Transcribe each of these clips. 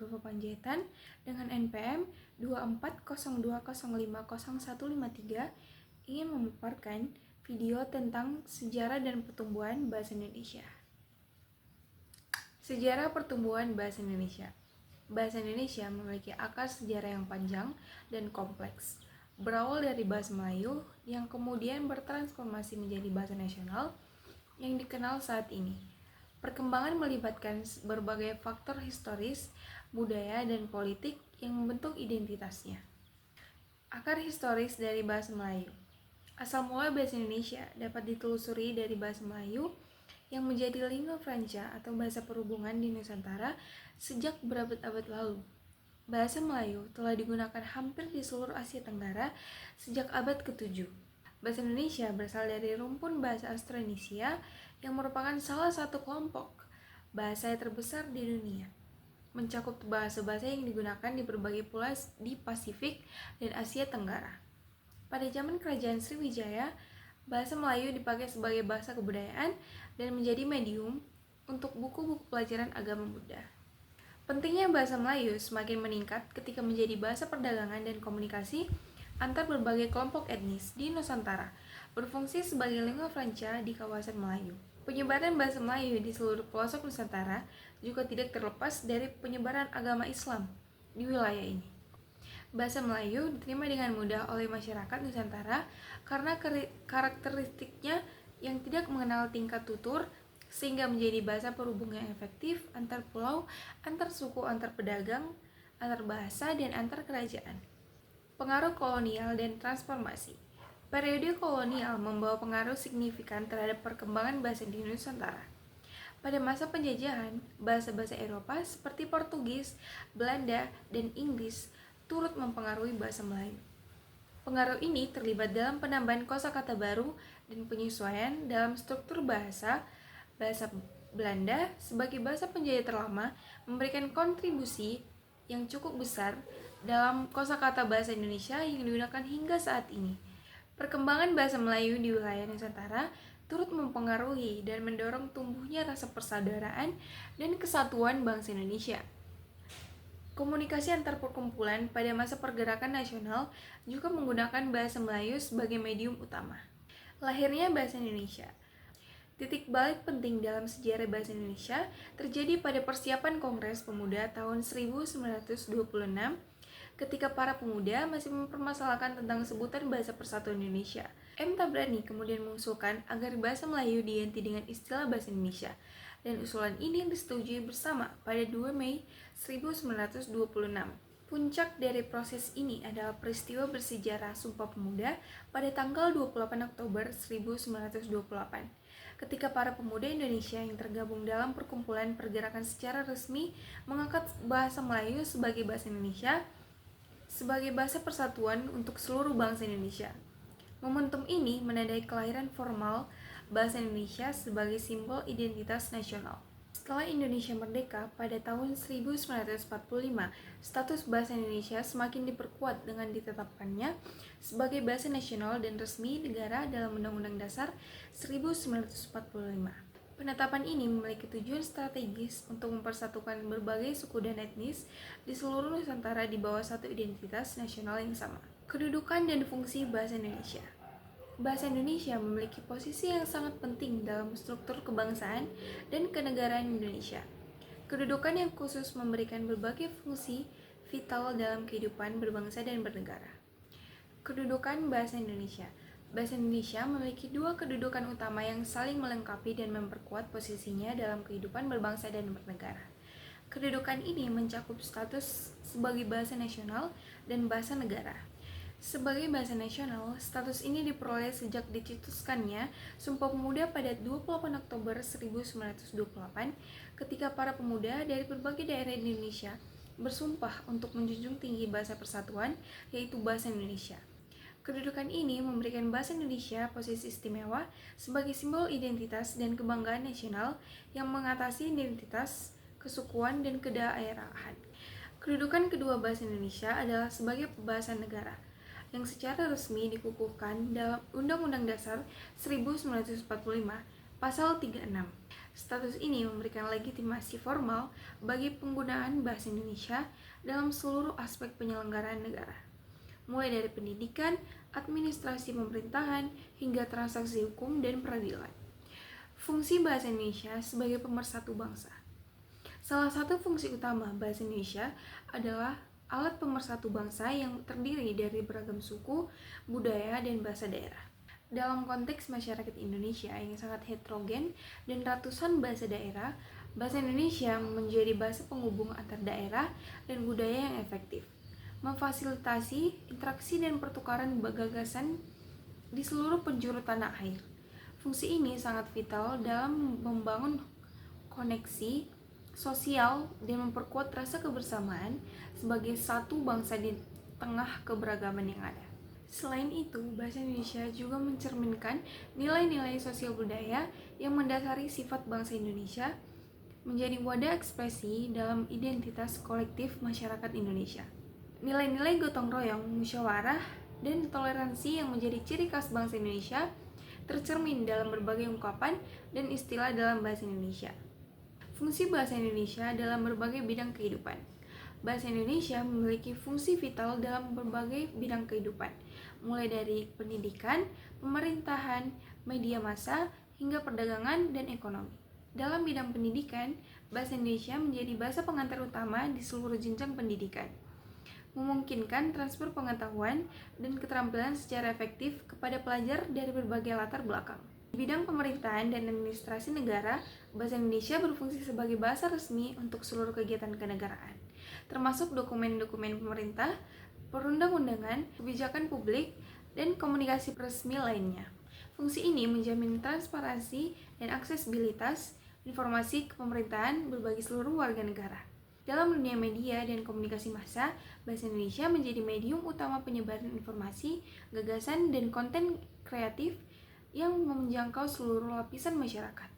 Provo Panjaitan dengan NPM 2402050153 ingin memaparkan video tentang sejarah dan pertumbuhan bahasa Indonesia. Sejarah pertumbuhan bahasa Indonesia. Bahasa Indonesia memiliki akar sejarah yang panjang dan kompleks. Berawal dari bahasa Melayu yang kemudian bertransformasi menjadi bahasa nasional yang dikenal saat ini. Perkembangan melibatkan berbagai faktor historis, budaya, dan politik yang membentuk identitasnya. Akar historis dari bahasa Melayu. Asal mula bahasa Indonesia dapat ditelusuri dari bahasa Melayu yang menjadi lingua franca atau bahasa perhubungan di Nusantara sejak berabad-abad lalu. Bahasa Melayu telah digunakan hampir di seluruh Asia Tenggara sejak abad ke-7. Bahasa Indonesia berasal dari rumpun bahasa Austronesia yang merupakan salah satu kelompok bahasa yang terbesar di dunia. Mencakup bahasa-bahasa yang digunakan di berbagai pulau di Pasifik dan Asia Tenggara. Pada zaman Kerajaan Sriwijaya, bahasa Melayu dipakai sebagai bahasa kebudayaan dan menjadi medium untuk buku-buku pelajaran agama Buddha. Pentingnya bahasa Melayu semakin meningkat ketika menjadi bahasa perdagangan dan komunikasi antar berbagai kelompok etnis di Nusantara, berfungsi sebagai lingua franca di kawasan Melayu. Penyebaran bahasa Melayu di seluruh pelosok Nusantara juga tidak terlepas dari penyebaran agama Islam di wilayah ini. Bahasa Melayu diterima dengan mudah oleh masyarakat Nusantara karena karakteristiknya yang tidak mengenal tingkat tutur, sehingga menjadi bahasa perhubungan yang efektif antar pulau, antar suku, antar pedagang, antar bahasa, dan antar kerajaan. Pengaruh kolonial dan transformasi. Periode kolonial membawa pengaruh signifikan terhadap perkembangan bahasa di Nusantara. Pada masa penjajahan, bahasa-bahasa Eropa seperti Portugis, Belanda, dan Inggris turut mempengaruhi bahasa Melayu. Pengaruh ini terlibat dalam penambahan kosakata baru dan penyesuaian dalam struktur bahasa. Bahasa Belanda sebagai bahasa penjajah terlama memberikan kontribusi yang cukup besar dalam kosakata bahasa Indonesia yang digunakan hingga saat ini. Perkembangan bahasa Melayu di wilayah Nusantara turut mempengaruhi dan mendorong tumbuhnya rasa persaudaraan dan kesatuan bangsa Indonesia. Komunikasi antar perkumpulan pada masa pergerakan nasional juga menggunakan bahasa Melayu sebagai medium utama. Lahirnya bahasa Indonesia. Titik balik penting dalam sejarah bahasa Indonesia terjadi pada persiapan Kongres Pemuda tahun 1926 ketika para pemuda masih mempermasalahkan tentang sebutan Bahasa Persatuan Indonesia. M. Tabrani kemudian mengusulkan agar bahasa Melayu diganti dengan istilah Bahasa Indonesia, dan usulan ini disetujui bersama pada 2 Mei 1926. Puncak dari proses ini adalah peristiwa bersejarah Sumpah Pemuda pada tanggal 28 Oktober 1928. Ketika para pemuda Indonesia yang tergabung dalam perkumpulan pergerakan secara resmi mengangkat bahasa Melayu sebagai bahasa Indonesia sebagai bahasa persatuan untuk seluruh bangsa Indonesia. Momentum ini menandai kelahiran formal bahasa Indonesia sebagai simbol identitas nasional. Setelah Indonesia merdeka pada tahun 1945, status bahasa Indonesia semakin diperkuat dengan ditetapkannya sebagai bahasa nasional dan resmi negara dalam Undang-Undang Dasar 1945. Penetapan ini memiliki tujuan strategis untuk mempersatukan berbagai suku dan etnis di seluruh Nusantara di bawah satu identitas nasional yang sama. Kedudukan dan fungsi bahasa Indonesia. Bahasa Indonesia memiliki posisi yang sangat penting dalam struktur kebangsaan dan kenegaraan Indonesia. Kedudukan yang khusus memberikan berbagai fungsi vital dalam kehidupan berbangsa dan bernegara. Kedudukan bahasa Indonesia. Bahasa Indonesia memiliki dua kedudukan utama yang saling melengkapi dan memperkuat posisinya dalam kehidupan berbangsa dan bernegara. Kedudukan ini mencakup status sebagai bahasa nasional dan bahasa negara. Sebagai bahasa nasional, status ini diperoleh sejak dicetuskannya Sumpah Pemuda pada 28 Oktober 1928 ketika para pemuda dari berbagai daerah di Indonesia bersumpah untuk menjunjung tinggi bahasa persatuan, yaitu bahasa Indonesia. Kedudukan ini memberikan bahasa Indonesia posisi istimewa sebagai simbol identitas dan kebanggaan nasional yang mengatasi identitas, kesukuan, dan kedaerahan. Kedudukan kedua bahasa Indonesia adalah sebagai bahasa negara, yang secara resmi dikukuhkan dalam Undang-Undang Dasar 1945 Pasal 36. Status ini memberikan legitimasi formal bagi penggunaan bahasa Indonesia dalam seluruh aspek penyelenggaraan negara, mulai dari pendidikan, administrasi pemerintahan, hingga transaksi hukum dan peradilan. Fungsi bahasa Indonesia sebagai pemersatu bangsa. Salah satu fungsi utama bahasa Indonesia adalah alat pemersatu bangsa yang terdiri dari beragam suku, budaya, dan bahasa daerah. Dalam konteks masyarakat Indonesia yang sangat heterogen dan ratusan bahasa daerah, bahasa Indonesia menjadi bahasa penghubung antar daerah dan budaya yang efektif, memfasilitasi interaksi dan pertukaran gagasan di seluruh penjuru tanah air. Fungsi ini sangat vital dalam membangun koneksi sosial dan memperkuat rasa kebersamaan sebagai satu bangsa di tengah keberagaman yang ada. Selain itu, bahasa Indonesia juga mencerminkan nilai-nilai sosial budaya yang mendasari sifat bangsa Indonesia, menjadi wadah ekspresi dalam identitas kolektif masyarakat Indonesia. Nilai-nilai gotong royong, musyawarah, dan toleransi yang menjadi ciri khas bangsa Indonesia tercermin dalam berbagai ungkapan dan istilah dalam bahasa Indonesia. Fungsi bahasa Indonesia dalam berbagai bidang kehidupan. Bahasa Indonesia memiliki fungsi vital dalam berbagai bidang kehidupan, mulai dari pendidikan, pemerintahan, media massa, hingga perdagangan dan ekonomi. Dalam bidang pendidikan, bahasa Indonesia menjadi bahasa pengantar utama di seluruh jenjang pendidikan, memungkinkan transfer pengetahuan dan keterampilan secara efektif kepada pelajar dari berbagai latar belakang. Di bidang pemerintahan dan administrasi negara, bahasa Indonesia berfungsi sebagai bahasa resmi untuk seluruh kegiatan kenegaraan, termasuk dokumen-dokumen pemerintah, perundang-undangan, kebijakan publik, dan komunikasi resmi lainnya. Fungsi ini menjamin transparansi dan aksesibilitas informasi kepemerintahan bagi seluruh warga negara. Dalam dunia media dan komunikasi massa, bahasa Indonesia menjadi medium utama penyebaran informasi, gagasan, dan konten kreatif yang menjangkau seluruh lapisan masyarakat.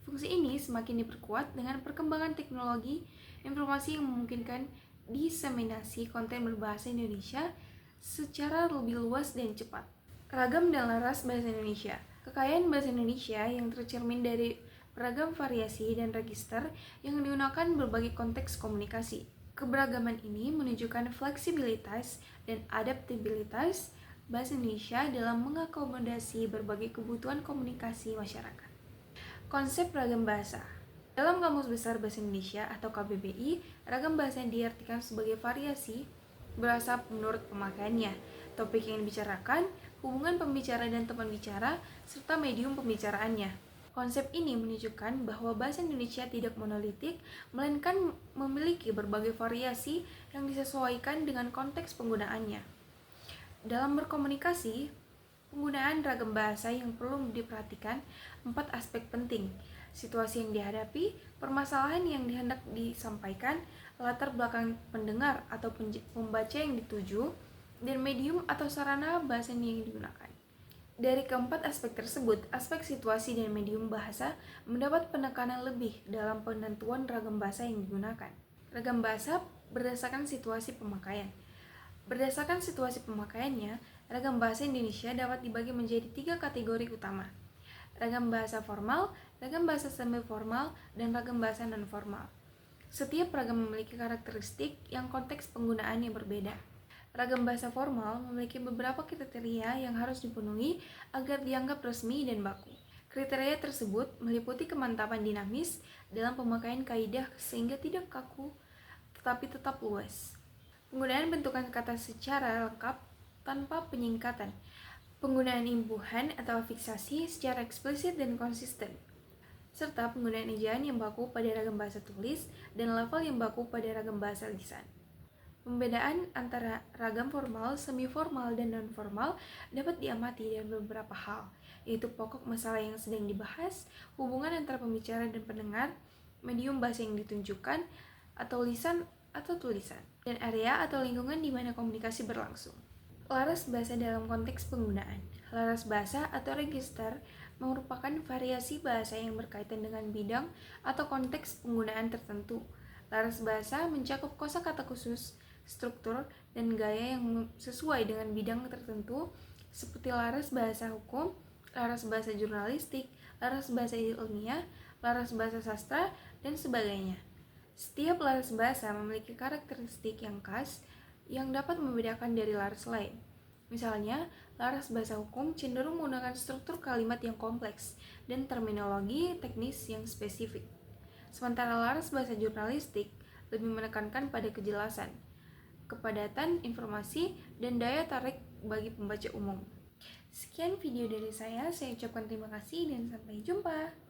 Fungsi ini semakin diperkuat dengan perkembangan teknologi informasi yang memungkinkan diseminasi konten berbahasa Indonesia secara lebih luas dan cepat. Ragam dan laras bahasa Indonesia. Kekayaan bahasa Indonesia yang tercermin dari beragam variasi dan register yang digunakan berbagai konteks komunikasi. Keberagaman ini menunjukkan fleksibilitas dan adaptabilitas bahasa Indonesia dalam mengakomodasi berbagai kebutuhan komunikasi masyarakat. Konsep ragam bahasa. Dalam Kamus Besar Bahasa Indonesia atau KBBI, ragam bahasa diartikan sebagai variasi berasal menurut pemakaiannya, topik yang dibicarakan, hubungan pembicara dan teman bicara, serta medium pembicaraannya. Konsep ini menunjukkan bahwa bahasa Indonesia tidak monolitik, melainkan memiliki berbagai variasi yang disesuaikan dengan konteks penggunaannya. Dalam berkomunikasi, penggunaan ragam bahasa yang perlu diperhatikan 4 aspek penting: situasi yang dihadapi, permasalahan yang dihendak disampaikan, latar belakang pendengar atau pembaca yang dituju, dan medium atau sarana bahasa yang digunakan. Dari keempat aspek tersebut, aspek situasi dan medium bahasa mendapat penekanan lebih dalam penentuan ragam bahasa yang digunakan. Ragam bahasa berdasarkan situasi pemakaian. Berdasarkan situasi pemakaiannya, ragam bahasa Indonesia dapat dibagi menjadi 3 kategori utama: ragam bahasa formal, ragam bahasa semi-formal, dan ragam bahasa non-formal. Setiap ragam memiliki karakteristik yang konteks penggunaan yang berbeda. Ragam bahasa formal memiliki beberapa kriteria yang harus dipenuhi agar dianggap resmi dan baku. Kriteria tersebut meliputi kemantapan dinamis dalam pemakaian kaidah sehingga tidak kaku tetapi tetap luas. Penggunaan bentukan kata secara lengkap tanpa penyingkatan. Penggunaan imbuhan atau fiksasi secara eksplisit dan konsisten. Serta penggunaan ejaan yang baku pada ragam bahasa tulis dan lafal yang baku pada ragam bahasa lisan. Pembedaan antara ragam formal, semi-formal, dan non-formal dapat diamati dari beberapa hal, yaitu pokok masalah yang sedang dibahas, hubungan antara pembicara dan pendengar, medium bahasa yang ditunjukkan, atau lisan atau tulisan, dan area atau lingkungan di mana komunikasi berlangsung. Laras bahasa dalam konteks penggunaan. Laras bahasa atau register merupakan variasi bahasa yang berkaitan dengan bidang atau konteks penggunaan tertentu. Laras bahasa mencakup kosakata khusus, struktur, dan gaya yang sesuai dengan bidang tertentu, seperti laras bahasa hukum, laras bahasa jurnalistik, laras bahasa ilmiah, laras bahasa sastra, dan sebagainya. Setiap laras bahasa memiliki karakteristik yang khas yang dapat membedakan dari laras lain. Misalnya, laras bahasa hukum cenderung menggunakan struktur kalimat yang kompleks dan terminologi teknis yang spesifik. Sementara laras bahasa jurnalistik lebih menekankan pada kejelasan, kepadatan informasi, dan daya tarik bagi pembaca umum. Sekian video dari saya ucapkan terima kasih dan sampai jumpa.